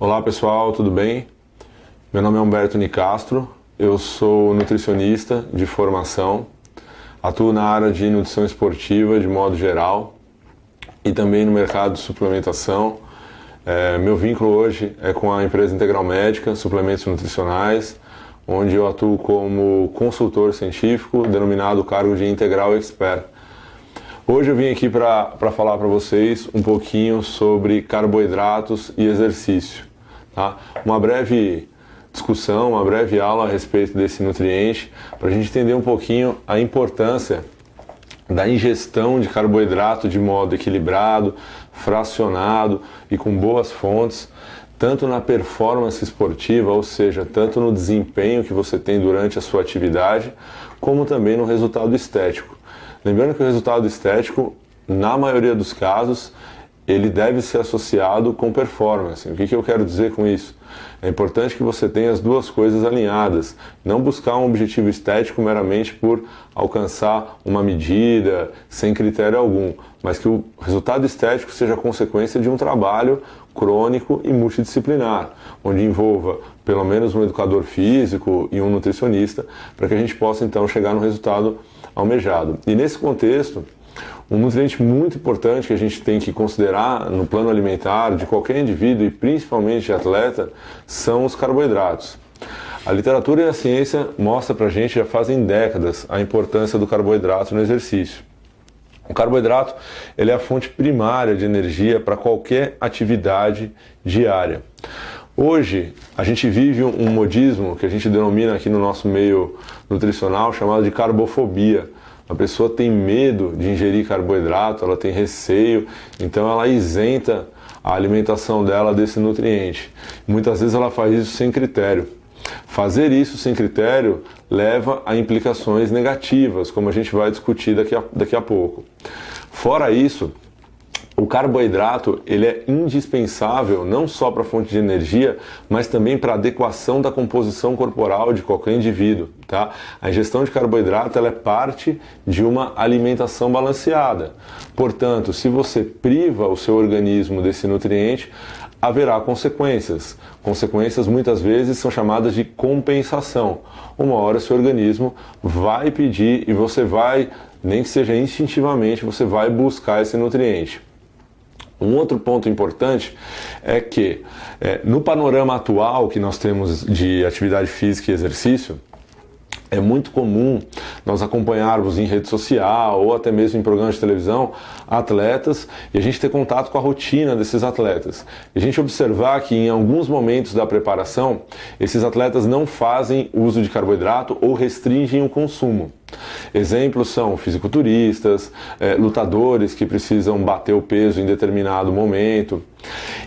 Olá pessoal, tudo bem? Meu nome é Humberto Nicastro, eu sou nutricionista de formação, atuo na área de nutrição esportiva de modo geral e também no mercado de suplementação. Meu vínculo hoje é com a empresa Integral Médica, suplementos nutricionais, onde eu atuo como consultor científico, denominado cargo de Integral Expert. Hoje eu vim aqui para falar para vocês um pouquinho sobre carboidratos e exercício. Tá? Uma breve discussão, uma breve aula a respeito desse nutriente, para a gente entender um pouquinho a importância da ingestão de carboidrato de modo equilibrado, fracionado e com boas fontes, tanto na performance esportiva, ou seja, tanto no desempenho que você tem durante a sua atividade, como também no resultado estético. Lembrando que o resultado estético, na maioria dos casos, ele deve ser associado com performance. O que eu quero dizer com isso? É importante que você tenha as duas coisas alinhadas, não buscar um objetivo estético meramente por alcançar uma medida, sem critério algum, mas que o resultado estético seja consequência de um trabalho crônico e multidisciplinar, onde envolva pelo menos um educador físico e um nutricionista, para que a gente possa então chegar no resultado almejado. E nesse contexto, um nutriente muito importante que a gente tem que considerar no plano alimentar de qualquer indivíduo e principalmente de atleta são os carboidratos. A literatura e a ciência mostram pra gente já fazem décadas a importância do carboidrato no exercício. O carboidrato ele é a fonte primária de energia para qualquer atividade diária. Hoje a gente vive um modismo que a gente denomina aqui no nosso meio nutricional chamado de carbofobia. A pessoa tem medo de ingerir carboidrato, ela tem receio, então ela isenta a alimentação dela desse nutriente. Muitas vezes ela faz isso sem critério. Fazer isso sem critério leva a implicações negativas, como a gente vai discutir daqui a pouco. Fora isso, o carboidrato ele é indispensável não só para a fonte de energia, mas também para a adequação da composição corporal de qualquer indivíduo. Tá? A ingestão de carboidrato ela é parte de uma alimentação balanceada. Portanto, se você priva o seu organismo desse nutriente, haverá consequências. Consequências muitas vezes são chamadas de compensação. Uma hora seu organismo vai pedir e você vai, nem que seja instintivamente, você vai buscar esse nutriente. Um outro ponto importante é que no panorama atual que nós temos de atividade física e exercício, é muito comum nós acompanharmos em rede social ou até mesmo em programas de televisão atletas e a gente ter contato com a rotina desses atletas. E a gente observar que em alguns momentos da preparação, esses atletas não fazem uso de carboidrato ou restringem o consumo. Exemplos são fisiculturistas, lutadores que precisam bater o peso em determinado momento.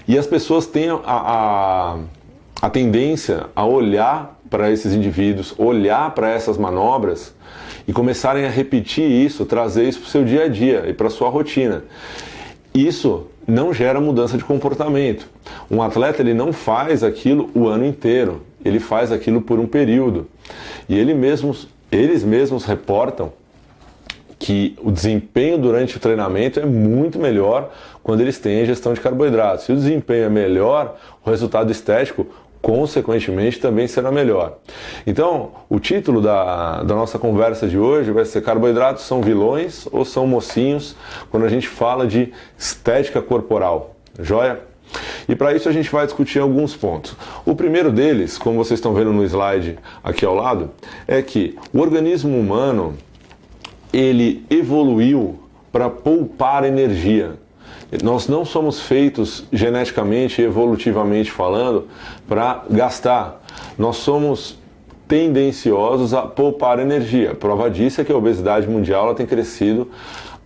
E as pessoas têm a tendência a olhar para esses indivíduos, olhar para essas manobras e começarem a repetir isso, trazer isso para o seu dia a dia e para a sua rotina. Isso não gera mudança de comportamento. Um atleta ele não faz aquilo o ano inteiro, ele faz aquilo por um período. E eles mesmos reportam que o desempenho durante o treinamento é muito melhor quando eles têm a ingestão de carboidratos. Se o desempenho é melhor, o resultado estético consequentemente também será melhor. Então, o título da nossa conversa de hoje vai ser: carboidratos são vilões ou são mocinhos quando a gente fala de estética corporal, joia? E para isso a gente vai discutir alguns pontos. O primeiro deles, como vocês estão vendo no slide aqui ao lado, é que o organismo humano ele evoluiu para poupar energia. Nós não somos feitos geneticamente e evolutivamente falando para gastar. Nós somos tendenciosos a poupar energia. Prova disso é que a obesidade mundial ela tem crescido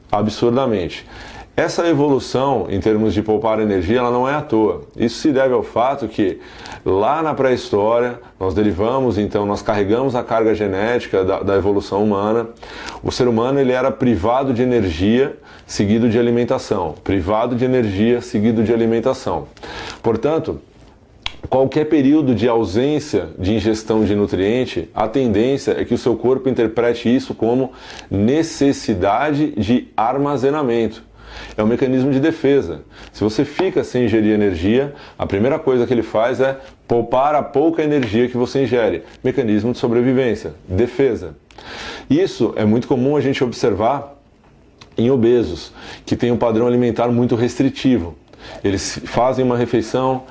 absurdamente. Essa evolução em termos de poupar energia ela não é à toa. Isso se deve ao fato que lá na pré-história nós carregamos a carga genética da evolução humana. O ser humano ele era privado de energia seguido de alimentação, privado de energia seguido de alimentação. Portanto, qualquer período de ausência de ingestão de nutriente, a tendência é que o seu corpo interprete isso como necessidade de armazenamento. É um mecanismo de defesa. Se você fica sem ingerir energia, a primeira coisa que ele faz é poupar a pouca energia que você ingere. Mecanismo de sobrevivência, defesa. Isso é muito comum a gente observar em obesos, que têm um padrão alimentar muito restritivo. Eles fazem uma refeição,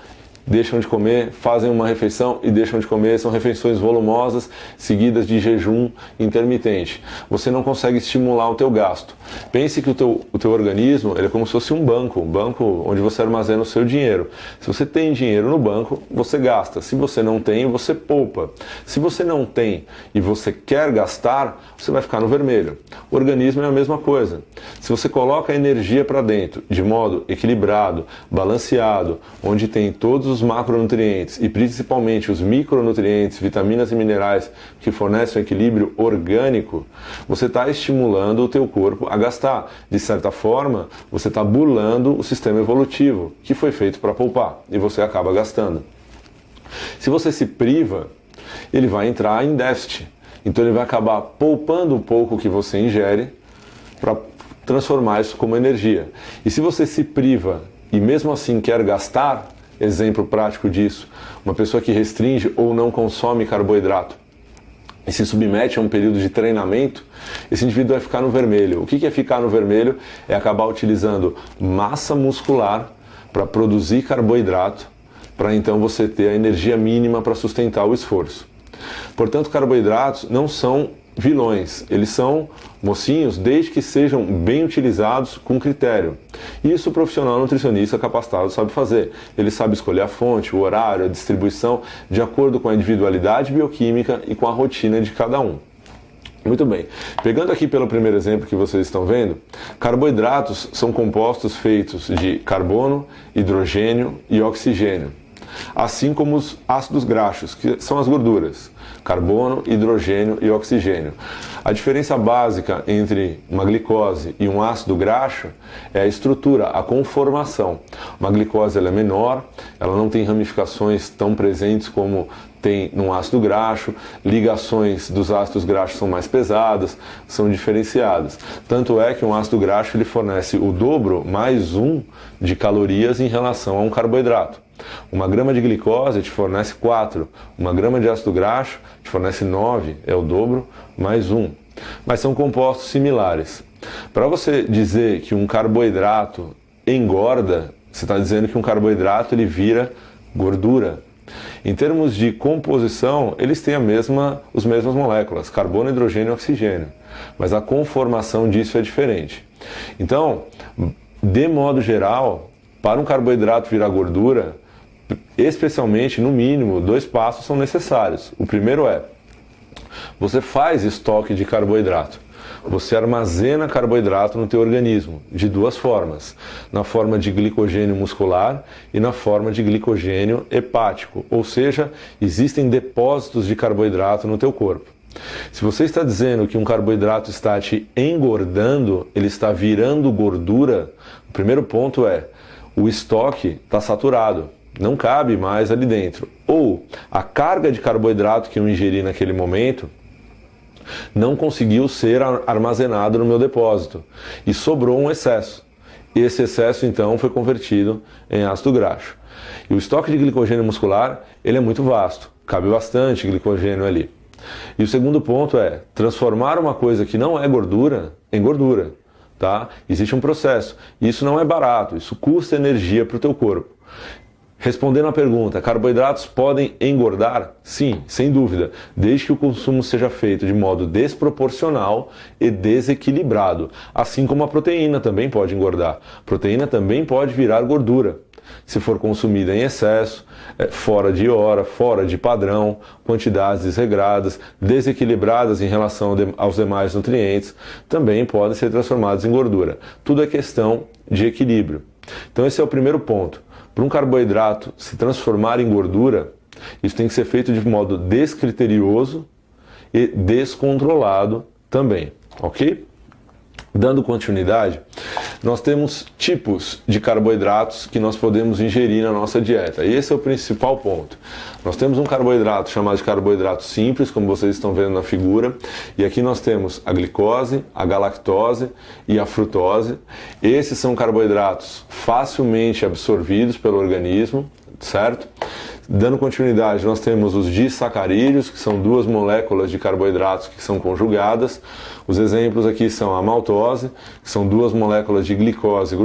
deixam de comer, fazem uma refeição e deixam de comer. São refeições volumosas, seguidas de jejum intermitente. Você não consegue estimular o teu gasto. Pense que o teu organismo ele é como se fosse um banco onde você armazena o seu dinheiro. Se você tem dinheiro no banco, você gasta. Se você não tem, você poupa. Se você não tem e você quer gastar, você vai ficar no vermelho. O organismo é a mesma coisa. Se você coloca a energia para dentro de modo equilibrado, balanceado, onde tem todos os macronutrientes e principalmente os micronutrientes, vitaminas e minerais que fornecem um equilíbrio orgânico, você está estimulando o teu corpo a gastar. De certa forma, você está burlando o sistema evolutivo, que foi feito para poupar, e você acaba gastando. Se você se priva, ele vai entrar em déficit. Então ele vai acabar poupando um pouco que você ingere para transformar isso como energia. E se você se priva e mesmo assim quer gastar, exemplo prático disso, uma pessoa que restringe ou não consome carboidrato e se submete a um período de treinamento, esse indivíduo vai ficar no vermelho. O que é ficar no vermelho? É acabar utilizando massa muscular para produzir carboidrato, para então você ter a energia mínima para sustentar o esforço. Portanto, carboidratos não são vilões, eles são mocinhos desde que sejam bem utilizados com critério. Isso o profissional nutricionista capacitado sabe fazer. Ele sabe escolher a fonte, o horário, a distribuição, de acordo com a individualidade bioquímica e com a rotina de cada um. Muito bem, pegando aqui pelo primeiro exemplo que vocês estão vendo, carboidratos são compostos feitos de carbono, hidrogênio e oxigênio, assim como os ácidos graxos, que são as gorduras, carbono, hidrogênio e oxigênio. A diferença básica entre uma glicose e um ácido graxo é a estrutura, a conformação. Uma glicose ela é menor, ela não tem ramificações tão presentes como tem num ácido graxo, ligações dos ácidos graxos são mais pesadas, são diferenciadas. Tanto é que um ácido graxo ele fornece o dobro mais 1 de calorias em relação a um carboidrato. Uma grama de glicose te fornece 4, uma grama de ácido graxo te fornece 9, é o dobro mais 1. Mas são compostos similares. Para você dizer que um carboidrato engorda, você está dizendo que um carboidrato ele vira gordura. Em termos de composição, eles têm as mesmas moléculas, carbono, hidrogênio e oxigênio, mas a conformação disso é diferente. Então, de modo geral, para um carboidrato virar gordura, especialmente, no mínimo, 2 passos são necessários. O primeiro é, você faz estoque de carboidrato. Você armazena carboidrato no teu organismo de 2 formas, na forma de glicogênio muscular e na forma de glicogênio hepático, ou seja, existem depósitos de carboidrato no teu corpo. Se você está dizendo que um carboidrato está te engordando, ele está virando gordura, o primeiro ponto é, o estoque está saturado, não cabe mais ali dentro. Ou a carga de carboidrato que eu ingeri naquele momento não conseguiu ser armazenado no meu depósito e sobrou um excesso. Esse excesso então foi convertido em ácido graxo. E o estoque de glicogênio muscular ele é muito vasto, cabe bastante glicogênio ali. E o segundo ponto é transformar uma coisa que não é gordura em gordura. Tá? Existe um processo. Isso não é barato, isso custa energia para o teu corpo. Respondendo à pergunta, carboidratos podem engordar? Sim, sem dúvida, desde que o consumo seja feito de modo desproporcional e desequilibrado. Assim como a proteína também pode engordar. A proteína também pode virar gordura, se for consumida em excesso, fora de hora, fora de padrão, quantidades desregradas, desequilibradas em relação aos demais nutrientes, também podem ser transformadas em gordura. Tudo é questão de equilíbrio. Então esse é o primeiro ponto. Para um carboidrato se transformar em gordura, isso tem que ser feito de modo descriterioso e descontrolado também, ok? Dando continuidade, nós temos tipos de carboidratos que nós podemos ingerir na nossa dieta. E esse é o principal ponto. Nós temos um carboidrato chamado de carboidrato simples, como vocês estão vendo na figura, e aqui nós temos a glicose, a galactose e a frutose. Esses são carboidratos facilmente absorvidos pelo organismo, certo? Dando continuidade, nós temos os disacarídeos, que são duas moléculas de carboidratos que são conjugadas. Os exemplos aqui são a maltose, que são duas moléculas de glicose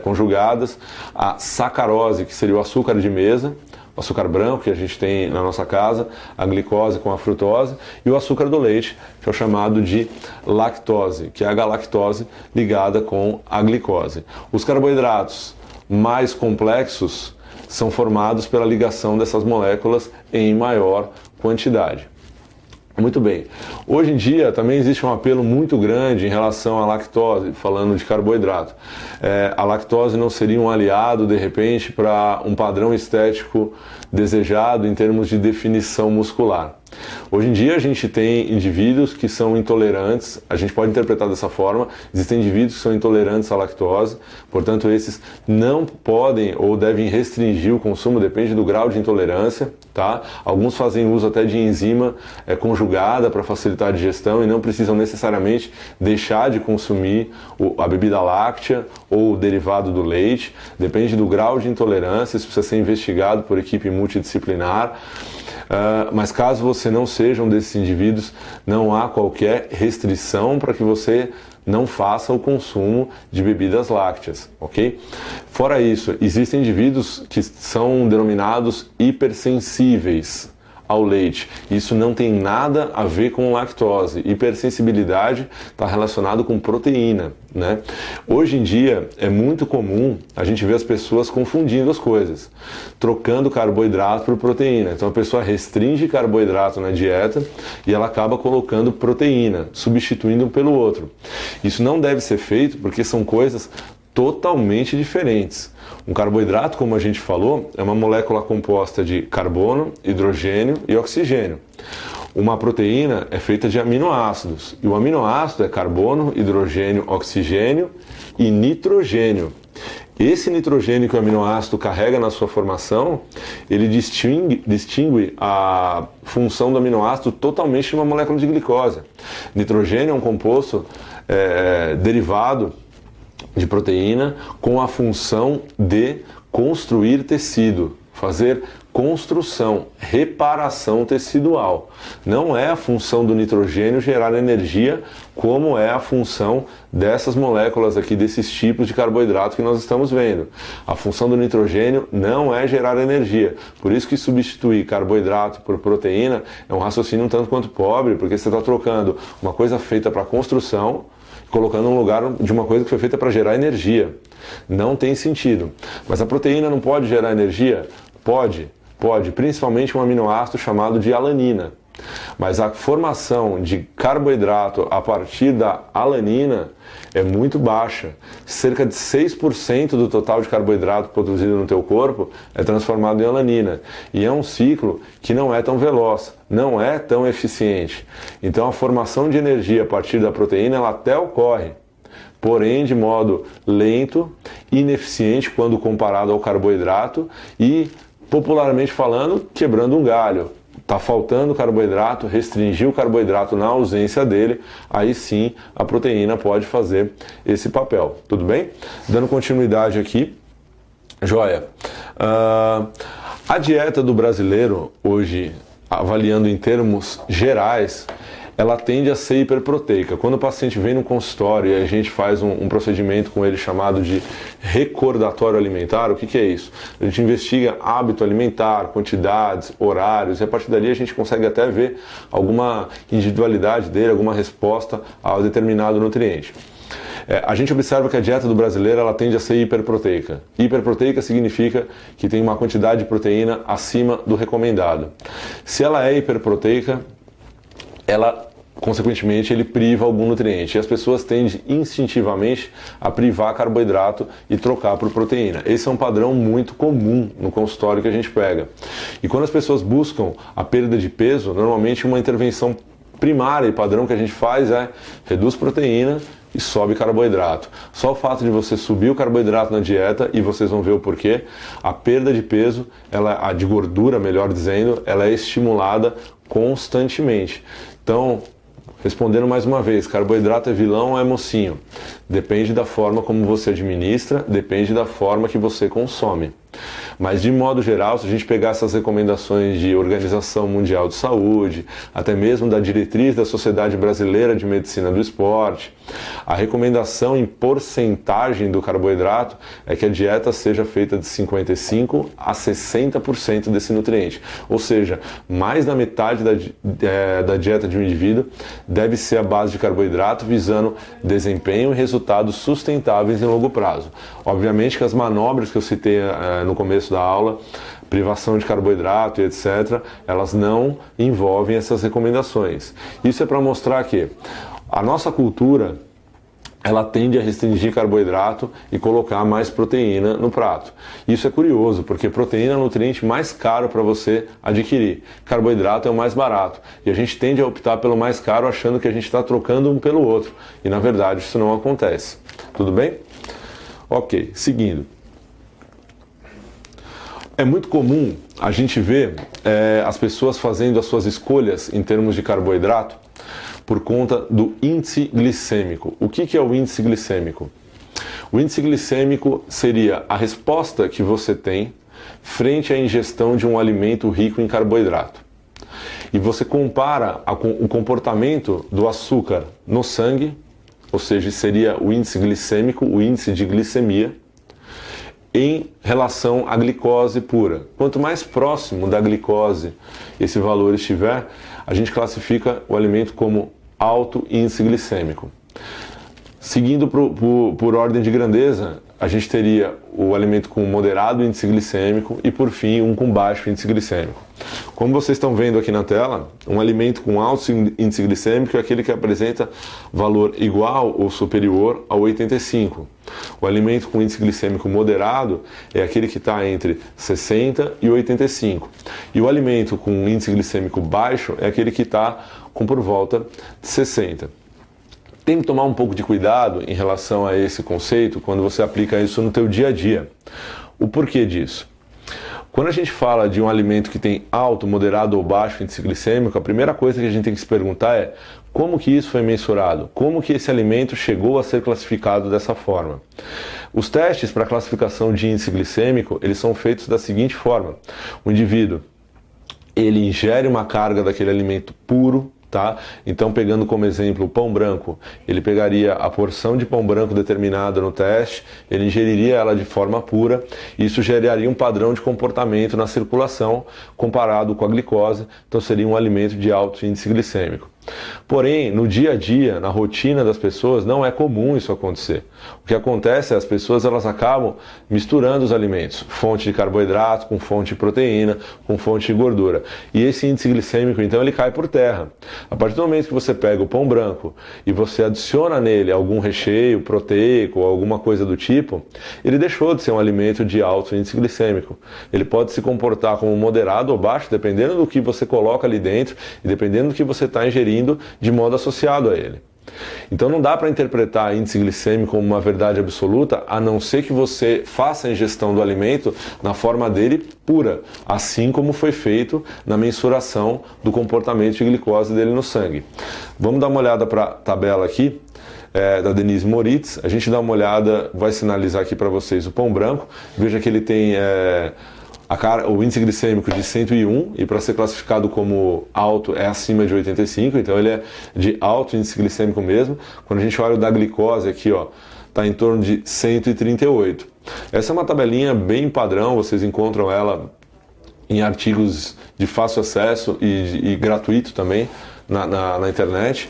conjugadas. A sacarose, que seria o açúcar de mesa, o açúcar branco que a gente tem na nossa casa, a glicose com a frutose, e o açúcar do leite, que é o chamado de lactose, que é a galactose ligada com a glicose. Os carboidratos mais complexos são formados pela ligação dessas moléculas em maior quantidade. Muito bem. Hoje em dia também existe um apelo muito grande em relação à lactose, falando de carboidrato. A lactose não seria um aliado, de repente, para um padrão estético desejado em termos de definição muscular. Hoje em dia a gente tem indivíduos que são intolerantes, a gente pode interpretar dessa forma, existem indivíduos que são intolerantes à lactose, portanto esses não podem ou devem restringir o consumo, depende do grau de intolerância, tá? Alguns fazem uso até de enzima conjugada para facilitar a digestão e não precisam necessariamente deixar de consumir a bebida láctea ou o derivado do leite, depende do grau de intolerância, isso precisa ser investigado por equipe multidisciplinar. Mas caso você não seja um desses indivíduos, não há qualquer restrição para que você não faça o consumo de bebidas lácteas, ok? Fora isso, existem indivíduos que são denominados hipersensíveis ao leite. Isso não tem nada a ver com lactose. Hipersensibilidade está relacionado com proteína, né? Hoje em dia é muito comum a gente ver as pessoas confundindo as coisas, trocando carboidrato por proteína. Então a pessoa restringe carboidrato na dieta e ela acaba colocando proteína, substituindo um pelo outro. Isso não deve ser feito porque são coisas totalmente diferentes. Um carboidrato, como a gente falou, é uma molécula composta de carbono, hidrogênio e oxigênio. Uma proteína é feita de aminoácidos, e o aminoácido é carbono, hidrogênio, oxigênio e nitrogênio. Esse nitrogênio que o aminoácido carrega na sua formação, ele distingue a função do aminoácido totalmente de uma molécula de glicose. Nitrogênio é um composto derivado de proteína com a função de construir tecido, fazer construção, reparação tecidual. Não é a função do nitrogênio gerar energia, como é a função dessas moléculas aqui, desses tipos de carboidrato que nós estamos vendo. A função do nitrogênio não é gerar energia. Por isso que substituir carboidrato por proteína é um raciocínio um tanto quanto pobre, porque você está trocando uma coisa feita para construção, colocando no lugar de uma coisa que foi feita para gerar energia. Não tem sentido. Mas a proteína não pode gerar energia? Pode, principalmente um aminoácido chamado de alanina. Mas a formação de carboidrato a partir da alanina é muito baixa. Cerca de 6% do total de carboidrato produzido no teu corpo é transformado em alanina. E é um ciclo que não é tão veloz, não é tão eficiente. Então a formação de energia a partir da proteína ela até ocorre, porém de modo lento, ineficiente quando comparado ao carboidrato e, popularmente falando, quebrando um galho. Está faltando carboidrato, restringir o carboidrato na ausência dele, aí sim a proteína pode fazer esse papel. Tudo bem? Dando continuidade aqui, joia. A dieta do brasileiro hoje, avaliando em termos gerais, ela tende a ser hiperproteica. Quando o paciente vem no consultório e a gente faz um procedimento com ele chamado de recordatório alimentar, o que é isso? A gente investiga hábito alimentar, quantidades, horários, e a partir dali a gente consegue até ver alguma individualidade dele, alguma resposta a determinado nutriente. A gente observa que a dieta do brasileiro ela tende a ser hiperproteica. Hiperproteica significa que tem uma quantidade de proteína acima do recomendado. Se ela é hiperproteica, ela, consequentemente, ele priva algum nutriente. E as pessoas tendem instintivamente a privar carboidrato e trocar por proteína. Esse é um padrão muito comum no consultório que a gente pega. E quando as pessoas buscam a perda de peso, normalmente uma intervenção primária e padrão que a gente faz é reduz proteína e sobe carboidrato. Só o fato de você subir o carboidrato na dieta, e vocês vão ver o porquê, a perda de peso, a de gordura, melhor dizendo, ela é estimulada constantemente. Então, respondendo mais uma vez, carboidrato é vilão ou é mocinho? Depende da forma como você administra, depende da forma que você consome. Mas de modo geral, se a gente pegar essas recomendações de Organização Mundial de Saúde, até mesmo da diretriz da Sociedade Brasileira de Medicina do Esporte, a recomendação em porcentagem do carboidrato é que a dieta seja feita de 55% a 60% desse nutriente. Ou seja, mais da metade da dieta de um indivíduo deve ser a base de carboidrato, visando desempenho e resultados sustentáveis em longo prazo. Obviamente que as manobras que eu citei no começo da aula, privação de carboidrato e etc., elas não envolvem essas recomendações. Isso é para mostrar que a nossa cultura, ela tende a restringir carboidrato e colocar mais proteína no prato. Isso é curioso, porque proteína é o nutriente mais caro para você adquirir. Carboidrato é o mais barato. E a gente tende a optar pelo mais caro achando que a gente está trocando um pelo outro. E na verdade isso não acontece. Tudo bem? Ok, seguindo. É muito comum a gente ver as pessoas fazendo as suas escolhas em termos de carboidrato por conta do índice glicêmico. O que é o índice glicêmico? O índice glicêmico seria a resposta que você tem frente à ingestão de um alimento rico em carboidrato. E você compara o comportamento do açúcar no sangue, ou seja, seria o índice glicêmico, o índice de glicemia, em relação à glicose pura. Quanto mais próximo da glicose esse valor estiver, a gente classifica o alimento como alto índice glicêmico. Seguindo por ordem de grandeza, a gente teria o alimento com moderado índice glicêmico e, por fim, um com baixo índice glicêmico. Como vocês estão vendo aqui na tela, um alimento com alto índice glicêmico é aquele que apresenta valor igual ou superior a 85. O alimento com índice glicêmico moderado é aquele que está entre 60 e 85. E o alimento com índice glicêmico baixo é aquele que está com por volta de 60. Tem que tomar um pouco de cuidado em relação a esse conceito quando você aplica isso no teu dia a dia. O porquê disso? Quando a gente fala de um alimento que tem alto, moderado ou baixo índice glicêmico, a primeira coisa que a gente tem que se perguntar é como que isso foi mensurado? Como que esse alimento chegou a ser classificado dessa forma? Os testes para classificação de índice glicêmico, eles são feitos da seguinte forma. O indivíduo, ele ingere uma carga daquele alimento puro, tá? Então, pegando como exemplo o pão branco, ele pegaria a porção de pão branco determinada no teste, ele ingeriria ela de forma pura, e isso geraria um padrão de comportamento na circulação comparado com a glicose, então seria um alimento de alto índice glicêmico. Porém, no dia a dia, na rotina das pessoas, não é comum isso acontecer. O que acontece é que as pessoas elas acabam misturando os alimentos, fonte de carboidrato com fonte de proteína, com fonte de gordura. E esse índice glicêmico, então, ele cai por terra. A partir do momento que você pega o pão branco e você adiciona nele algum recheio proteico ou alguma coisa do tipo, ele deixou de ser um alimento de alto índice glicêmico. Ele pode se comportar como moderado ou baixo, dependendo do que você coloca ali dentro e dependendo do que você está ingerindo de modo associado a ele. Então não dá para interpretar índice glicêmico como uma verdade absoluta, a não ser que você faça a ingestão do alimento na forma dele pura, assim como foi feito na mensuração do comportamento de glicose dele no sangue. Vamos dar uma olhada para a tabela aqui, da Denise Moritz. A gente dá uma olhada, vai sinalizar aqui para vocês o pão branco. Veja que ele tem o índice glicêmico de 101, e para ser classificado como alto é acima de 85, então ele é de alto índice glicêmico mesmo. Quando a gente olha o da glicose aqui, está em torno de 138. Essa é uma tabelinha bem padrão, vocês encontram ela em artigos de fácil acesso e gratuito também na internet.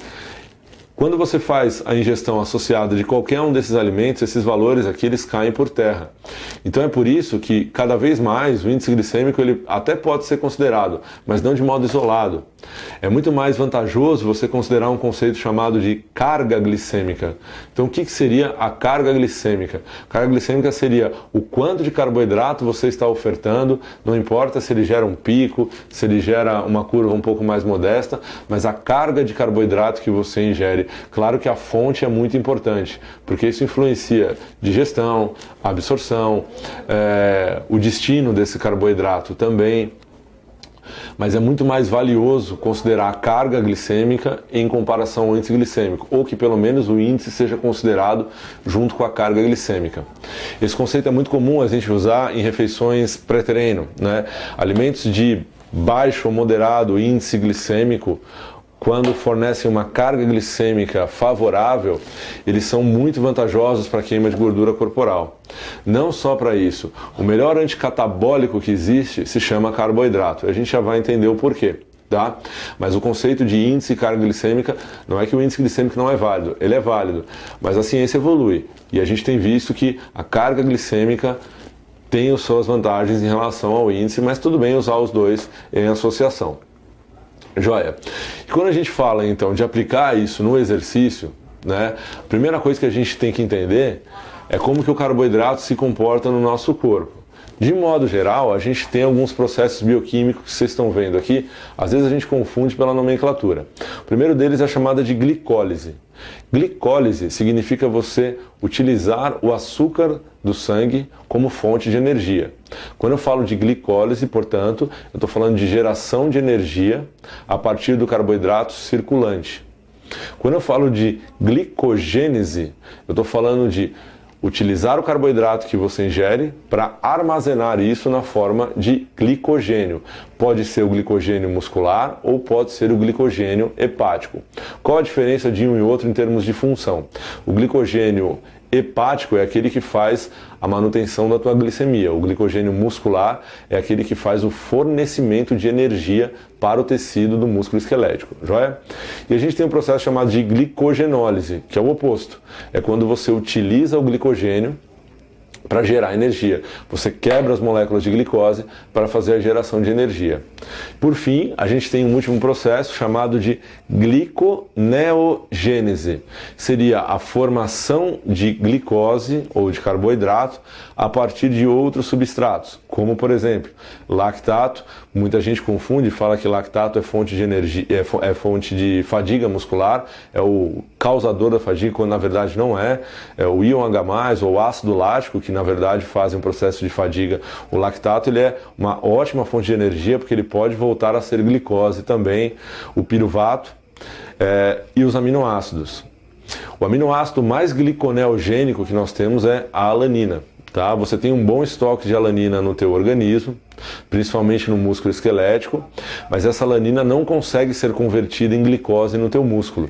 Quando você faz a ingestão associada de qualquer um desses alimentos, esses valores aqui eles caem por terra. Então é por isso que cada vez mais o índice glicêmico ele até pode ser considerado, mas não de modo isolado. É muito mais vantajoso você considerar um conceito chamado de carga glicêmica. Então o que seria a carga glicêmica? A carga glicêmica seria o quanto de carboidrato você está ofertando, não importa se ele gera um pico, se ele gera uma curva um pouco mais modesta, mas a carga de carboidrato que você ingere ingere. Claro que a fonte é muito importante, porque isso influencia digestão, absorção, o destino desse carboidrato também. Mas é muito mais valioso considerar a carga glicêmica em comparação ao índice glicêmico, ou que pelo menos o índice seja considerado junto com a carga glicêmica. Esse conceito é muito comum a gente usar em refeições pré-treino, né? Alimentos de baixo ou moderado índice glicêmico, quando fornecem uma carga glicêmica favorável, eles são muito vantajosos para a queima de gordura corporal. Não só para isso, o melhor anticatabólico que existe se chama carboidrato. A gente já vai entender o porquê, tá? Mas o conceito de índice e carga glicêmica, não é que o índice glicêmico não é válido, ele é válido, mas a ciência evolui e a gente tem visto que a carga glicêmica tem as suas vantagens em relação ao índice, mas tudo bem usar os dois em associação. Joia. E quando a gente fala então de aplicar isso no exercício, né, a primeira coisa que a gente tem que entender é como que o carboidrato se comporta no nosso corpo. De modo geral, a gente tem alguns processos bioquímicos que vocês estão vendo aqui, às vezes a gente confunde pela nomenclatura. O primeiro deles é a chamada de glicólise. Glicólise significa você utilizar o açúcar do sangue como fonte de energia. Quando eu falo de glicólise, portanto, eu estou falando de geração de energia a partir do carboidrato circulante. Quando eu falo de glicogênese, eu estou falando de utilizar o carboidrato que você ingere para armazenar isso na forma de glicogênio. Pode ser o glicogênio muscular ou pode ser o glicogênio hepático. Qual a diferença de um e outro em termos de função? O glicogênio hepático é aquele que faz a manutenção da tua glicemia. O glicogênio muscular é aquele que faz o fornecimento de energia para o tecido do músculo esquelético, joia? E a gente tem um processo chamado de glicogenólise, que é o oposto. É quando você utiliza o glicogênio para gerar energia. Você quebra as moléculas de glicose para fazer a geração de energia. Por fim, a gente tem um último processo chamado de gliconeogênese. Seria a formação de glicose ou de carboidrato a partir de outros substratos, como por exemplo, lactato. Muita gente confunde e fala que lactato é fonte de energia, é fonte de fadiga muscular, é o causador da fadiga, quando na verdade não é. É o íon H+, ou ácido lático, que na verdade fazem um processo de fadiga. O lactato ele é uma ótima fonte de energia porque ele pode voltar a ser glicose também. O piruvato e os aminoácidos. O aminoácido mais gliconeogênico que nós temos é a alanina. Tá? Você tem um bom estoque de alanina no teu organismo, principalmente no músculo esquelético, mas essa alanina não consegue ser convertida em glicose no teu músculo.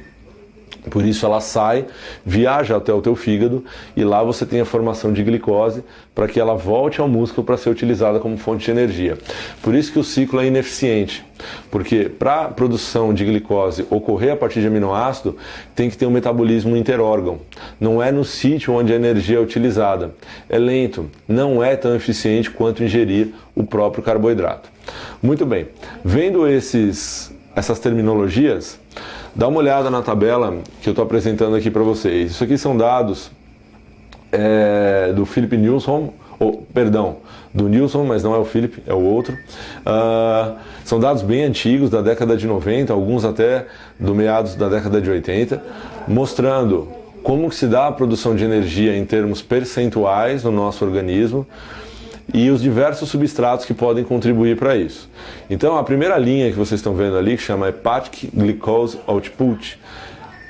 Por isso ela sai, viaja até o teu fígado e lá você tem a formação de glicose para que ela volte ao músculo para ser utilizada como fonte de energia. Por isso que o ciclo é ineficiente, porque para a produção de glicose ocorrer a partir de aminoácido, tem que ter um metabolismo interórgão. Não é no sítio onde a energia é utilizada. É lento, não é tão eficiente quanto ingerir o próprio carboidrato. Muito bem, vendo essas terminologias, dá uma olhada na tabela que eu estou apresentando aqui para vocês. Isso aqui são dados do Philip Nilsson, do Nilsson, mas não é o Philip, é o outro. São dados bem antigos, da década de 90, alguns até do meados da década de 80, mostrando como que se dá a produção de energia em termos percentuais no nosso organismo e os diversos substratos que podem contribuir para isso. Então, a primeira linha que vocês estão vendo ali, que chama Hepatic Glucose Output,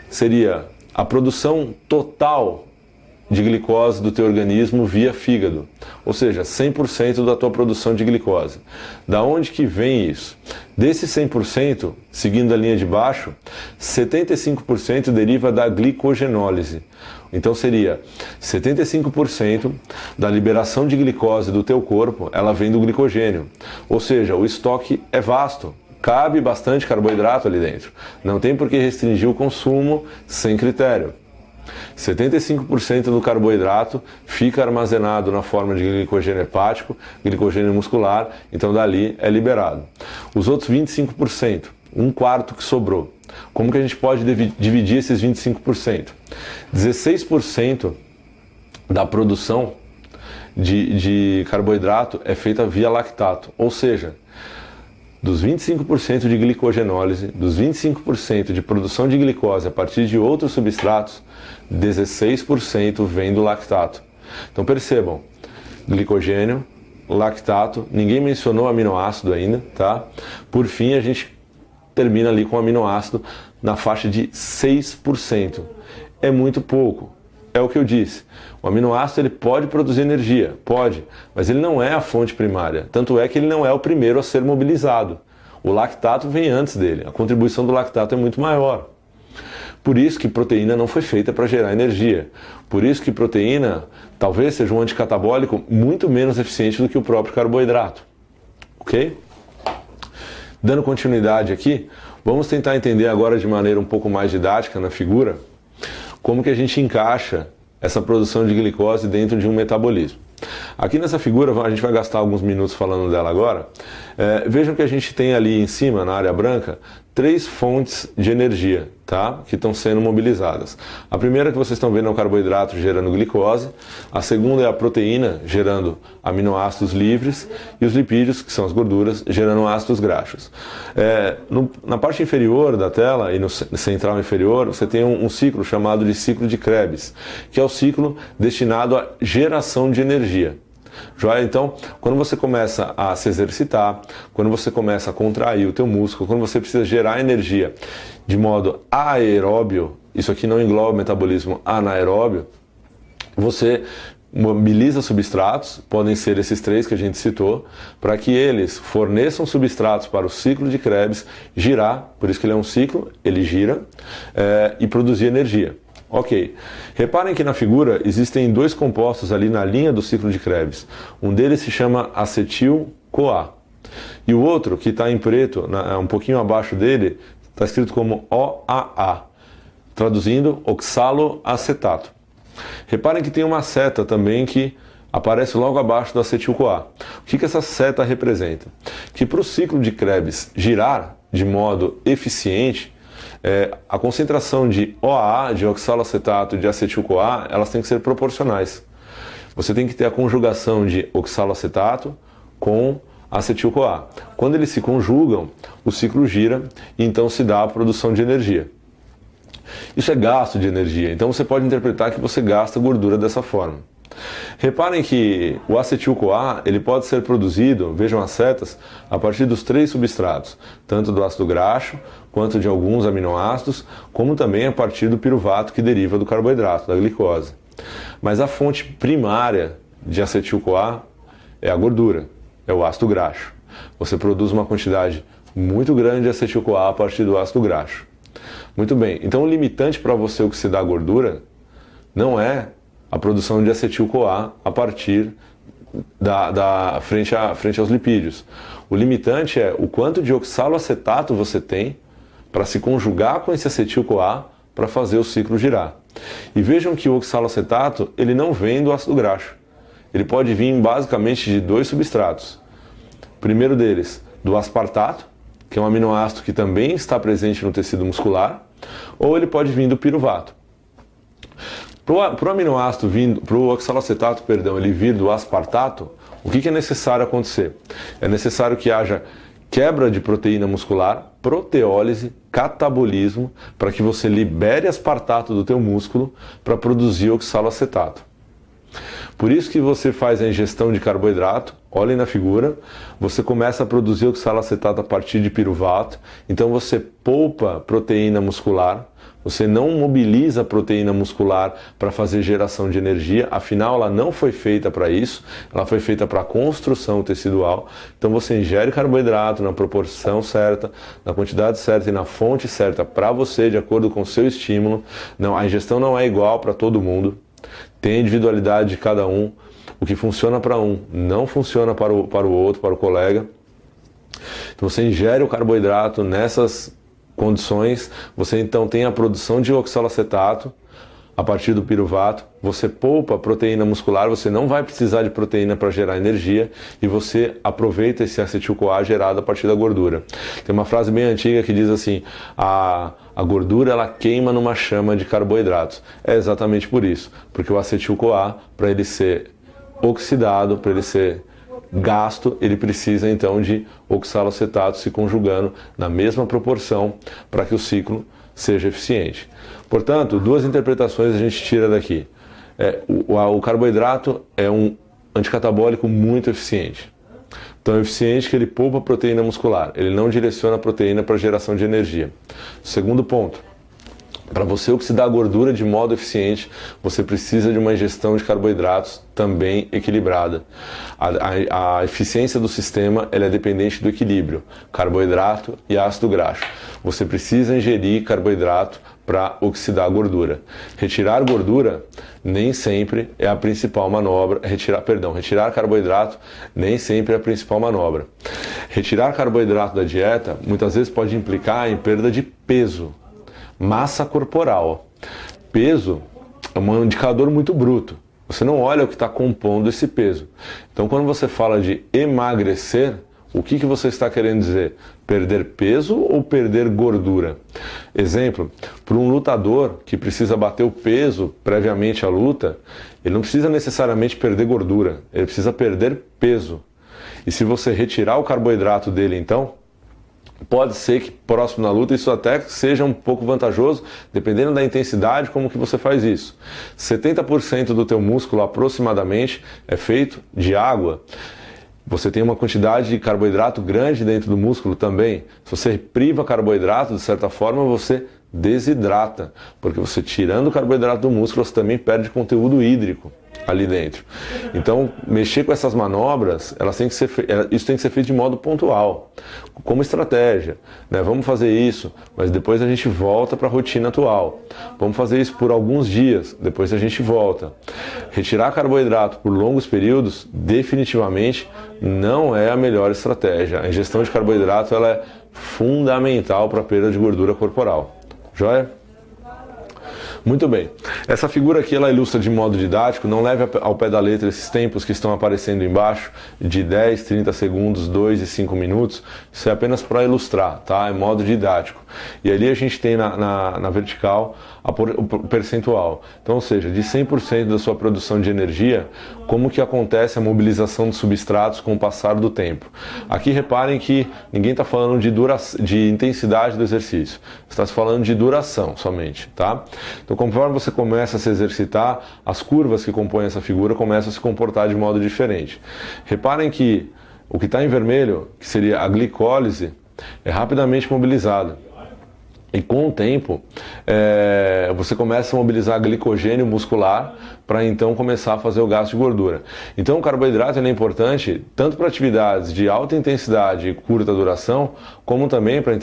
seria a produção total de glicose do teu organismo via fígado, ou seja, 100% da tua produção de glicose. Da onde que vem isso? Desse 100%, seguindo a linha de baixo, 75% deriva da glicogenólise. Então seria 75% da liberação de glicose do teu corpo, ela vem do glicogênio. Ou seja, o estoque é vasto, cabe bastante carboidrato ali dentro. Não tem por que restringir o consumo sem critério. 75% do carboidrato fica armazenado na forma de glicogênio hepático, glicogênio muscular, então dali é liberado. Os outros 25%, um quarto que sobrou. Como que a gente pode dividir esses 25%? 16% da produção de carboidrato é feita via lactato, ou seja, dos 25% de glicogenólise, dos 25% de produção de glicose a partir de outros substratos, 16% vem do lactato. Então percebam, glicogênio, lactato, ninguém mencionou aminoácido ainda, tá? Por fim, a gente termina ali com aminoácido na faixa de 6%. É muito pouco, é o que eu disse. O aminoácido ele pode produzir energia, pode, mas ele não é a fonte primária. Tanto é que ele não é o primeiro a ser mobilizado. O lactato vem antes dele, a contribuição do lactato é muito maior. Por isso que proteína não foi feita para gerar energia. Por isso que proteína talvez seja um anticatabólico muito menos eficiente do que o próprio carboidrato. Ok? Dando continuidade aqui, vamos tentar entender agora de maneira um pouco mais didática na figura como que a gente encaixa essa produção de glicose dentro de um metabolismo. Aqui nessa figura, a gente vai gastar alguns minutos falando dela agora. Vejam que a gente tem ali em cima, na área branca, 3 fontes de energia, tá? Que estão sendo mobilizadas. A primeira que vocês estão vendo é o carboidrato gerando glicose, a segunda é a proteína gerando aminoácidos livres e os lipídios, que são as gorduras, gerando ácidos graxos. Na parte inferior da tela e no central inferior, você tem um ciclo chamado de ciclo de Krebs, que é o ciclo destinado à geração de energia. Joia? Então, quando você começa a se exercitar, quando você começa a contrair o teu músculo, quando você precisa gerar energia de modo aeróbio, isso aqui não engloba metabolismo anaeróbio, você mobiliza substratos, podem ser esses 3 que a gente citou, para que eles forneçam substratos para o ciclo de Krebs girar, por isso que ele é um ciclo, ele gira, e produzir energia. Ok, reparem que na figura existem 2 compostos ali na linha do ciclo de Krebs. Um deles se chama acetil-CoA. E o outro, que está em preto, um pouquinho abaixo dele, está escrito como OAA, traduzindo oxaloacetato. Reparem que tem uma seta também que aparece logo abaixo do acetil-CoA. O que essa seta representa? Que para o ciclo de Krebs girar de modo eficiente, a concentração de OAA, de oxaloacetato e de acetil-CoA, elas têm que ser proporcionais. Você tem que ter a conjugação de oxaloacetato com acetil-CoA. Quando eles se conjugam, o ciclo gira e então se dá a produção de energia. Isso é gasto de energia, então você pode interpretar que você gasta gordura dessa forma. Reparem que o acetil-CoA ele pode ser produzido, vejam as setas, a partir dos 3 substratos, tanto do ácido graxo, quanto de alguns aminoácidos, como também a partir do piruvato que deriva do carboidrato, da glicose. Mas a fonte primária de acetil-CoA é a gordura, é o ácido graxo. Você produz uma quantidade muito grande de acetil-CoA a partir do ácido graxo. Muito bem, então o limitante para você oxidar a gordura não é a produção de acetil-CoA a partir frente aos lipídios. O limitante é o quanto de oxaloacetato você tem para se conjugar com esse acetil-CoA para fazer o ciclo girar. E vejam que o oxaloacetato ele não vem do ácido graxo. Ele pode vir basicamente de 2 substratos. O primeiro deles, do aspartato, que é um aminoácido que também está presente no tecido muscular, ou ele pode vir do piruvato. Para o aminoácido vindo, para o oxaloacetato, ele vir do aspartato, o que é necessário acontecer? É necessário que haja quebra de proteína muscular, proteólise, catabolismo, para que você libere aspartato do teu músculo para produzir oxaloacetato. Por isso que você faz a ingestão de carboidrato, olhem na figura, você começa a produzir oxaloacetato a partir de piruvato, então você poupa proteína muscular, você não mobiliza a proteína muscular para fazer geração de energia, afinal ela não foi feita para isso, ela foi feita para a construção tecidual, então você ingere carboidrato na proporção certa, na quantidade certa e na fonte certa para você, de acordo com o seu estímulo. Não, a ingestão não é igual para todo mundo, tem a individualidade de cada um, o que funciona para um não funciona para o outro, para o colega. Então você ingere o carboidrato nessas condições, você então tem a produção de oxaloacetato a partir do piruvato, você poupa proteína muscular, você não vai precisar de proteína para gerar energia e você aproveita esse acetil-CoA gerado a partir da gordura. Tem uma frase bem antiga que diz assim, a gordura ela queima numa chama de carboidratos. É exatamente por isso, porque o acetil-CoA, para ele ser oxidado, para ele ser gasto, ele precisa então de oxalacetato se conjugando na mesma proporção para que o ciclo seja eficiente. Portanto, duas interpretações a gente tira daqui. O carboidrato é um anticatabólico muito eficiente. Tão eficiente que ele poupa proteína muscular, ele não direciona a proteína para geração de energia. Segundo ponto, para você oxidar a gordura de modo eficiente, você precisa de uma ingestão de carboidratos também equilibrada. A eficiência do sistema ela é dependente do equilíbrio, carboidrato e ácido graxo. Você precisa ingerir carboidrato para oxidar a gordura. Retirar gordura nem sempre é a principal manobra. Retirar carboidrato nem sempre é a principal manobra. Retirar carboidrato da dieta muitas vezes pode implicar em perda de peso. Massa corporal. Peso é um indicador muito bruto. Você não olha o que está compondo esse peso. Então, quando você fala de emagrecer, o que você está querendo dizer? Perder peso ou perder gordura? Exemplo, para um lutador que precisa bater o peso previamente à luta, ele não precisa necessariamente perder gordura, ele precisa perder peso. E se você retirar o carboidrato dele, então, pode ser que próximo na luta isso até seja um pouco vantajoso, dependendo da intensidade como que você faz isso. 70% do teu músculo aproximadamente é feito de água. Você tem uma quantidade de carboidrato grande dentro do músculo também. Se você priva carboidrato, de certa forma, você desidrata. Porque você tirando o carboidrato do músculo, você também perde conteúdo hídrico ali dentro. Então, mexer com essas manobras, isso tem que ser feito de modo pontual, como estratégia, né? Vamos fazer isso, mas depois a gente volta para a rotina atual. Vamos fazer isso por alguns dias, depois a gente volta. Retirar carboidrato por longos períodos, definitivamente, não é a melhor estratégia. A ingestão de carboidrato ela é fundamental para a perda de gordura corporal. Joia? Muito bem. Essa figura aqui ela ilustra de modo didático, não leve ao pé da letra esses tempos que estão aparecendo embaixo, de 10, 30 segundos, 2 e 5 minutos. Isso é apenas para ilustrar, tá? É modo didático. E ali a gente tem na vertical o percentual. Então, ou seja, de 100% da sua produção de energia, como que acontece a mobilização de substratos com o passar do tempo. Aqui reparem que ninguém está falando de intensidade do exercício, está se falando de duração somente, tá? Então, conforme você começa a se exercitar, as curvas que compõem essa figura começam a se comportar de modo diferente. Reparem que o que está em vermelho, que seria a glicólise, é rapidamente mobilizada. E com o tempo, você começa a mobilizar glicogênio muscular para então começar a fazer o gasto de gordura. Então o carboidrato é importante tanto para atividades de alta intensidade e curta duração, como também para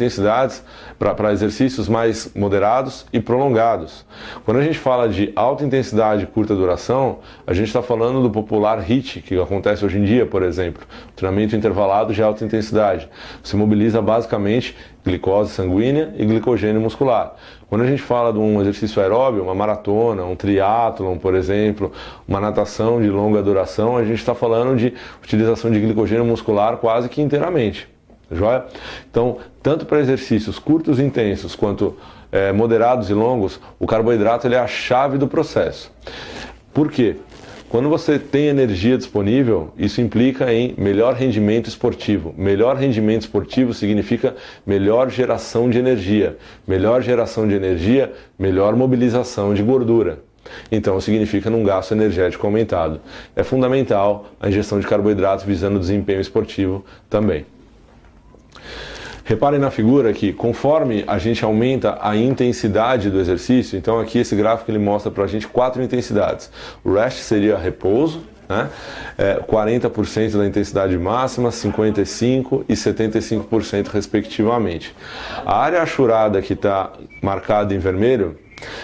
para exercícios mais moderados e prolongados. Quando a gente fala de alta intensidade e curta duração, a gente está falando do popular HIIT, que acontece hoje em dia, por exemplo, treinamento intervalado de alta intensidade. Você mobiliza basicamente glicose sanguínea e glicogênio muscular. Quando a gente fala de um exercício aeróbio, uma maratona, um triatlon, por exemplo, uma natação de longa duração, a gente está falando de utilização de glicogênio muscular quase que inteiramente. Joia? Então, tanto para exercícios curtos e intensos, quanto moderados e longos, o carboidrato ele é a chave do processo. Por quê? Quando você tem energia disponível, isso implica em melhor rendimento esportivo. Melhor rendimento esportivo significa melhor geração de energia. Melhor geração de energia, melhor mobilização de gordura. Então significa num gasto energético aumentado. É fundamental a ingestão de carboidratos visando o desempenho esportivo também. Reparem na figura que conforme a gente aumenta a intensidade do exercício, então aqui esse gráfico ele mostra para a gente 4 intensidades. O rest seria repouso, né? 40% da intensidade máxima, 55% e 75% respectivamente. A área achurada que está marcada em vermelho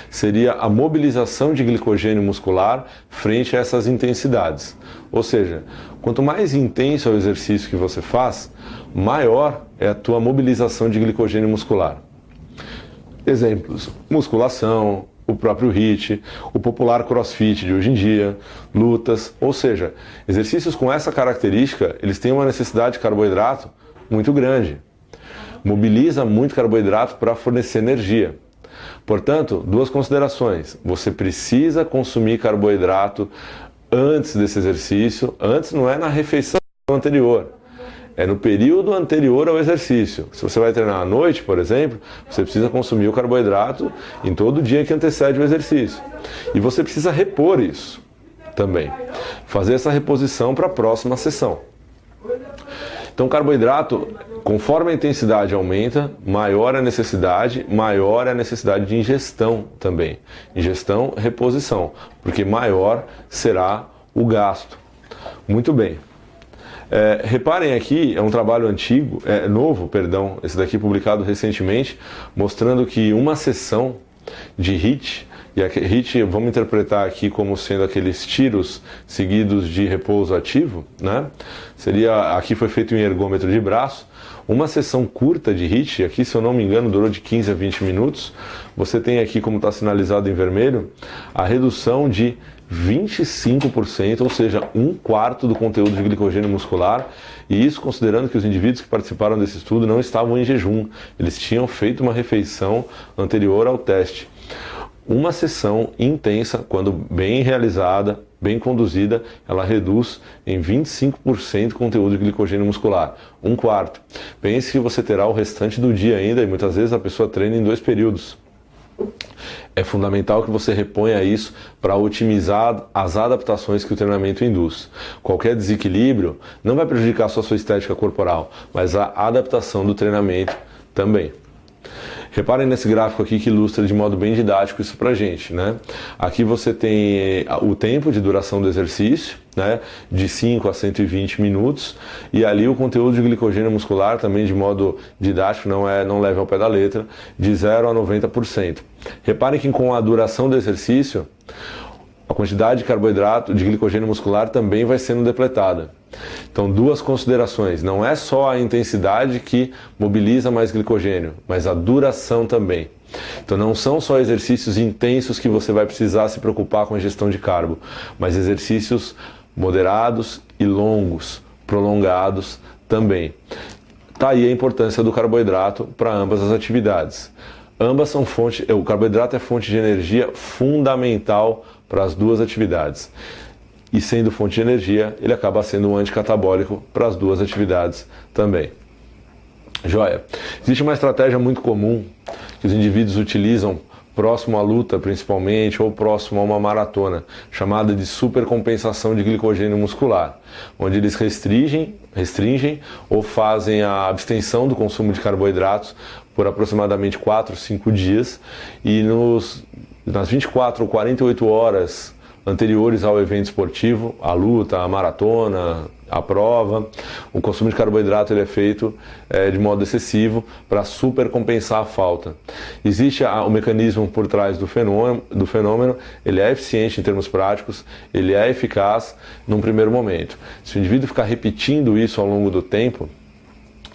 seria a mobilização de glicogênio muscular frente a essas intensidades. Ou seja, quanto mais intenso é o exercício que você faz, maior é a tua mobilização de glicogênio muscular. Exemplos: musculação, o próprio HIIT, o popular CrossFit de hoje em dia, lutas, ou seja, exercícios com essa característica, eles têm uma necessidade de carboidrato muito grande. Mobiliza muito carboidrato para fornecer energia. Portanto, duas considerações: você precisa consumir carboidrato antes desse exercício, antes não é na refeição, anterior. É no período anterior ao exercício. Se você vai treinar à noite, por exemplo, você precisa consumir o carboidrato em todo o dia que antecede o exercício. E você precisa repor isso também. Fazer essa reposição para a próxima sessão. Então o carboidrato, conforme a intensidade aumenta, maior é a necessidade de ingestão também. Ingestão, reposição, porque maior será o gasto. Muito bem. Reparem aqui, é um trabalho novo, esse daqui publicado recentemente, mostrando que uma sessão de HIIT, e a HIIT vamos interpretar aqui como sendo aqueles tiros seguidos de repouso ativo, né? Aqui foi feito em ergômetro de braço. Uma sessão curta de HIIT, aqui se eu não me engano durou de 15 a 20 minutos, você tem aqui, como está sinalizado em vermelho, a redução de 25%, ou seja, 1/4 do conteúdo de glicogênio muscular, e isso considerando que os indivíduos que participaram desse estudo não estavam em jejum, eles tinham feito uma refeição anterior ao teste. Uma sessão intensa, quando bem realizada, bem conduzida, ela reduz em 25% o conteúdo de glicogênio muscular, 1/4. Pense que você terá o restante do dia ainda, e muitas vezes a pessoa treina em 2 períodos. É fundamental que você reponha isso para otimizar as adaptações que o treinamento induz. Qualquer desequilíbrio não vai prejudicar só a sua estética corporal, mas a adaptação do treinamento também. Reparem nesse gráfico aqui que ilustra de modo bem didático isso pra gente, né? Aqui você tem o tempo de duração do exercício, né? De 5 a 120 minutos, e ali o conteúdo de glicogênio muscular também de modo didático, não leva ao pé da letra, de 0 a 90%. Reparem que com a duração do exercício, a quantidade de carboidrato, de glicogênio muscular também vai sendo depletada. Então, 2 considerações. Não é só a intensidade que mobiliza mais glicogênio, mas a duração também. Então, não são só exercícios intensos que você vai precisar se preocupar com a ingestão de carbo, mas exercícios moderados e longos, prolongados também. Tá aí a importância do carboidrato para ambas as atividades. Ambas são o carboidrato é fonte de energia fundamental para as 2 atividades. E sendo fonte de energia, ele acaba sendo um anticatabólico para as 2 atividades também. Joia. Existe uma estratégia muito comum que os indivíduos utilizam próximo à luta, principalmente, ou próximo a uma maratona, chamada de supercompensação de glicogênio muscular, onde eles restringem ou fazem a abstenção do consumo de carboidratos por aproximadamente 4 ou 5 dias, e nas 24 ou 48 horas anteriores ao evento esportivo, à luta, à maratona, à prova, o consumo de carboidrato ele é feito de modo excessivo para supercompensar a falta. Existe o mecanismo por trás do fenômeno, ele é eficiente em termos práticos, ele é eficaz num primeiro momento. Se o indivíduo ficar repetindo isso ao longo do tempo,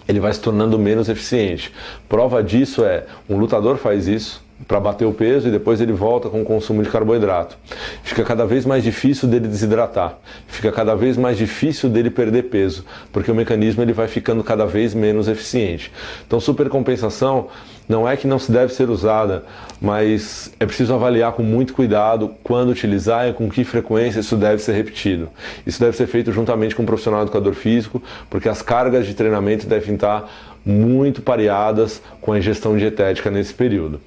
ele vai se tornando menos eficiente. Prova disso um lutador faz isso para bater o peso e depois ele volta com o consumo de carboidrato. Fica cada vez mais difícil dele desidratar, fica cada vez mais difícil dele perder peso, porque o mecanismo ele vai ficando cada vez menos eficiente. Então, supercompensação não é que não se deve ser usada, mas é preciso avaliar com muito cuidado quando utilizar e com que frequência isso deve ser repetido. Isso deve ser feito juntamente com um profissional educador físico, porque as cargas de treinamento devem estar muito pareadas com a ingestão dietética nesse período.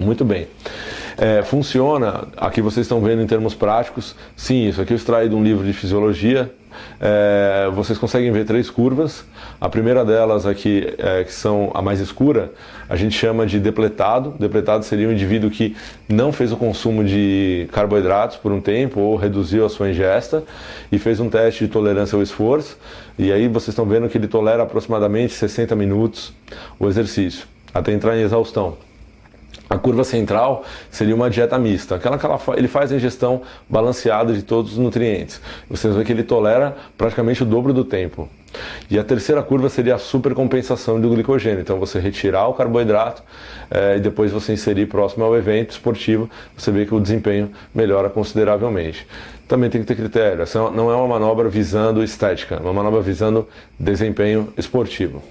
Muito bem. Funciona, aqui vocês estão vendo em termos práticos, sim, isso aqui eu extraí de um livro de fisiologia. Vocês conseguem ver 3 curvas. A primeira delas aqui, que são a mais escura, a gente chama de depletado. Depletado seria um indivíduo que não fez o consumo de carboidratos por um tempo ou reduziu a sua ingesta e fez um teste de tolerância ao esforço, e aí vocês estão vendo que ele tolera aproximadamente 60 minutos o exercício, até entrar em exaustão. A curva central seria uma dieta mista, aquela que ele faz a ingestão balanceada de todos os nutrientes. Vocês vão ver que ele tolera praticamente o dobro do tempo. E a terceira curva seria a supercompensação do glicogênio. Então você retirar o carboidrato e depois você inserir próximo ao evento esportivo, você vê que o desempenho melhora consideravelmente. Também tem que ter critério. Essa não é uma manobra visando estética, é uma manobra visando desempenho esportivo.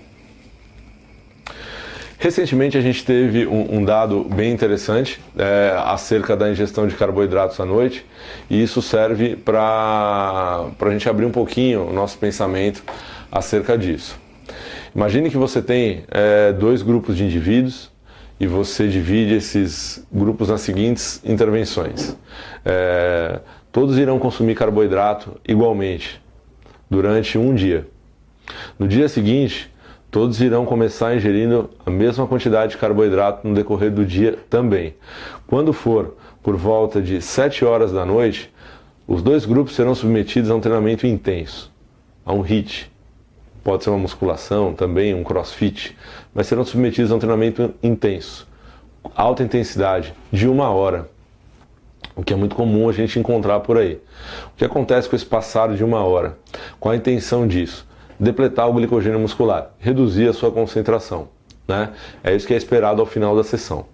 Recentemente a gente teve um dado bem interessante acerca da ingestão de carboidratos à noite, e isso serve para a gente abrir um pouquinho o nosso pensamento acerca disso. Imagine que você tem dois grupos de indivíduos e você divide esses grupos nas seguintes intervenções. Todos irão consumir carboidrato igualmente durante um dia. No dia seguinte, todos irão começar ingerindo a mesma quantidade de carboidrato no decorrer do dia também. Quando for por volta de 7 horas da noite, os dois grupos serão submetidos a um treinamento intenso, a um HIIT. Pode ser uma musculação, também um crossfit, mas serão submetidos a um treinamento intenso, alta intensidade, de 1 hora, o que é muito comum a gente encontrar por aí. O que acontece com esse passar de 1 hora? Qual a intenção disso? Depletar o glicogênio muscular, reduzir a sua concentração, né? É isso que é esperado ao final da sessão.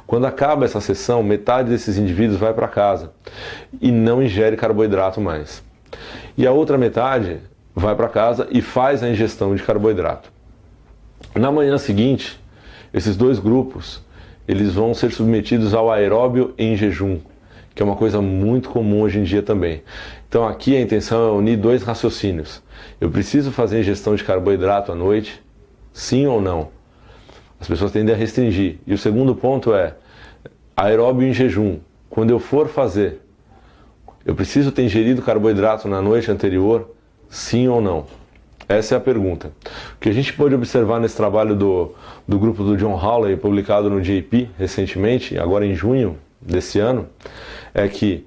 Quando acaba essa sessão, metade desses indivíduos vai para casa e não ingere carboidrato mais. E a outra metade vai para casa e faz a ingestão de carboidrato. Na manhã seguinte, esses dois grupos eles vão ser submetidos ao aeróbio em jejum, que é uma coisa muito comum hoje em dia também. Então aqui a intenção é unir dois raciocínios. Eu preciso fazer ingestão de carboidrato à noite? Sim ou não? As pessoas tendem a restringir. E o segundo ponto é aeróbio em jejum. Quando eu for fazer, eu preciso ter ingerido carboidrato na noite anterior? Sim ou não? Essa é a pergunta. O que a gente pode observar nesse trabalho do grupo do John Hawley, publicado no JP recentemente, agora em junho desse ano, é que,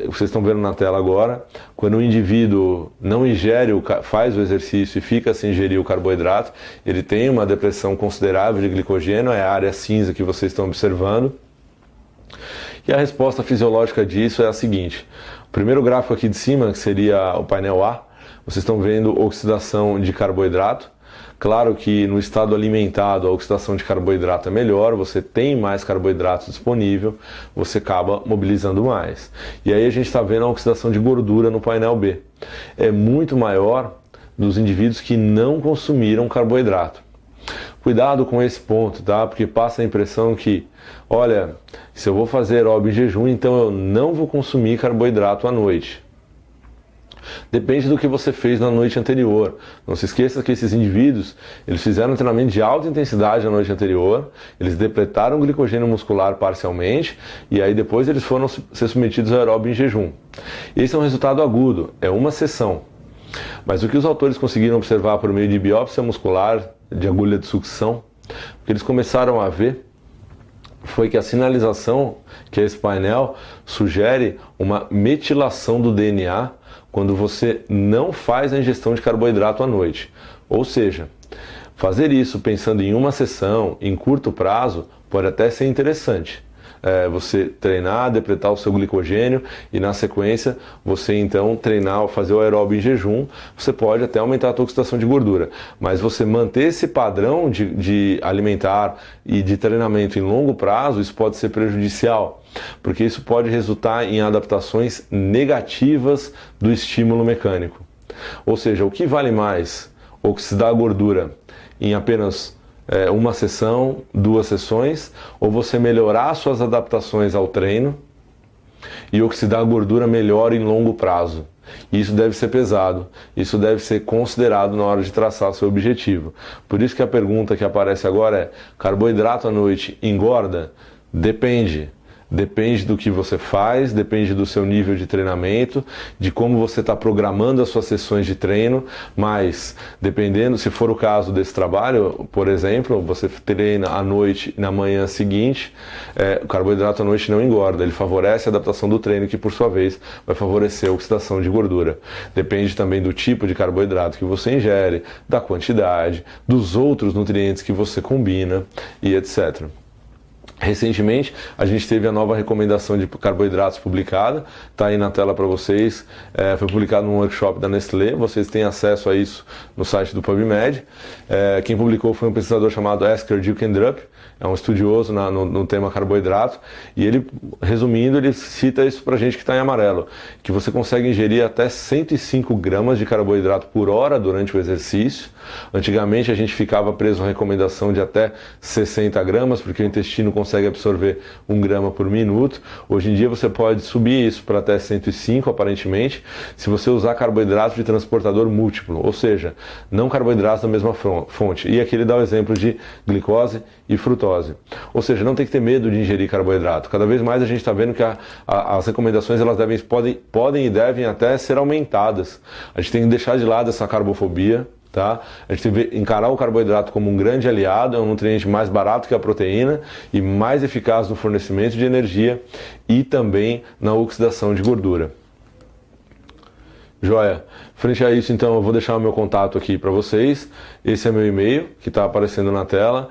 vocês estão vendo na tela agora, quando o indivíduo não ingere, faz o exercício e fica sem ingerir o carboidrato, ele tem uma depressão considerável de glicogênio, é a área cinza que vocês estão observando. E a resposta fisiológica disso é a seguinte: o primeiro gráfico aqui de cima, que seria o painel A, vocês estão vendo oxidação de carboidrato. Claro que no estado alimentado a oxidação de carboidrato é melhor, você tem mais carboidrato disponível, você acaba mobilizando mais. E aí a gente está vendo a oxidação de gordura no painel B. É muito maior dos indivíduos que não consumiram carboidrato. Cuidado com esse ponto, tá? Porque passa a impressão que, olha, se eu vou fazer aeróbio em jejum, então eu não vou consumir carboidrato à noite. Depende do que você fez na noite anterior. Não se esqueça que esses indivíduos, eles fizeram um treinamento de alta intensidade na noite anterior, eles depletaram o glicogênio muscular parcialmente e aí depois eles foram ser submetidos ao aeróbio em jejum. Esse é um resultado agudo, é uma sessão. Mas o que os autores conseguiram observar por meio de biópsia muscular, de agulha de sucção, o que eles começaram a ver foi que a sinalização, que é esse painel, sugere uma metilação do DNA quando você não faz a ingestão de carboidrato à noite. Ou seja, fazer isso pensando em uma sessão, em curto prazo, pode até ser interessante. Você treinar, depletar o seu glicogênio e na sequência você então treinar, fazer o aeróbio em jejum, você pode até aumentar a tua oxidação de gordura. Mas você manter esse padrão de alimentar e de treinamento em longo prazo, isso pode ser prejudicial, porque isso pode resultar em adaptações negativas do estímulo mecânico. Ou seja, o que vale mais? Oxidar a gordura em apenas uma sessão, 2 sessões, ou você melhorar suas adaptações ao treino e oxidar a gordura melhor em longo prazo. Isso deve ser pesado, isso deve ser considerado na hora de traçar seu objetivo. Por isso que a pergunta que aparece agora é: carboidrato à noite engorda? Depende. Depende do que você faz, depende do seu nível de treinamento, de como você está programando as suas sessões de treino, mas dependendo, se for o caso desse trabalho, por exemplo, você treina à noite e na manhã seguinte, o carboidrato à noite não engorda, ele favorece a adaptação do treino, que por sua vez vai favorecer a oxidação de gordura. Depende também do tipo de carboidrato que você ingere, da quantidade, dos outros nutrientes que você combina e etc. Recentemente, a gente teve a nova recomendação de carboidratos publicada, está aí na tela para vocês, foi publicado num workshop da Nestlé, vocês têm acesso a isso no site do PubMed. Quem publicou foi um pesquisador chamado Esker Dukendrup, é um estudioso no tema carboidrato, e ele, resumindo, ele cita isso para a gente que está em amarelo, que você consegue ingerir até 105 gramas de carboidrato por hora durante o exercício. Antigamente a gente ficava preso à recomendação de até 60 gramas, porque o intestino consegue absorver 1 grama por minuto. Hoje em dia você pode subir isso para até 105, aparentemente, se você usar carboidrato de transportador múltiplo, ou seja, não carboidratos da mesma fonte. E aqui ele dá o exemplo de glicose e frutose. Ou seja, não tem que ter medo de ingerir carboidrato. Cada vez mais a gente está vendo que as recomendações elas podem e devem até ser aumentadas. A gente tem que deixar de lado essa carbofobia. Tá? A gente tem que encarar o carboidrato como um grande aliado, é um nutriente mais barato que a proteína e mais eficaz no fornecimento de energia e também na oxidação de gordura. Joia. Frente a isso, então, eu vou deixar o meu contato aqui para vocês. Esse é meu e-mail, que está aparecendo na tela.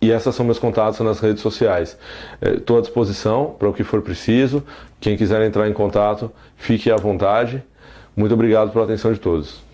E esses são meus contatos nas redes sociais. Estou à disposição para o que for preciso. Quem quiser entrar em contato, fique à vontade. Muito obrigado pela atenção de todos.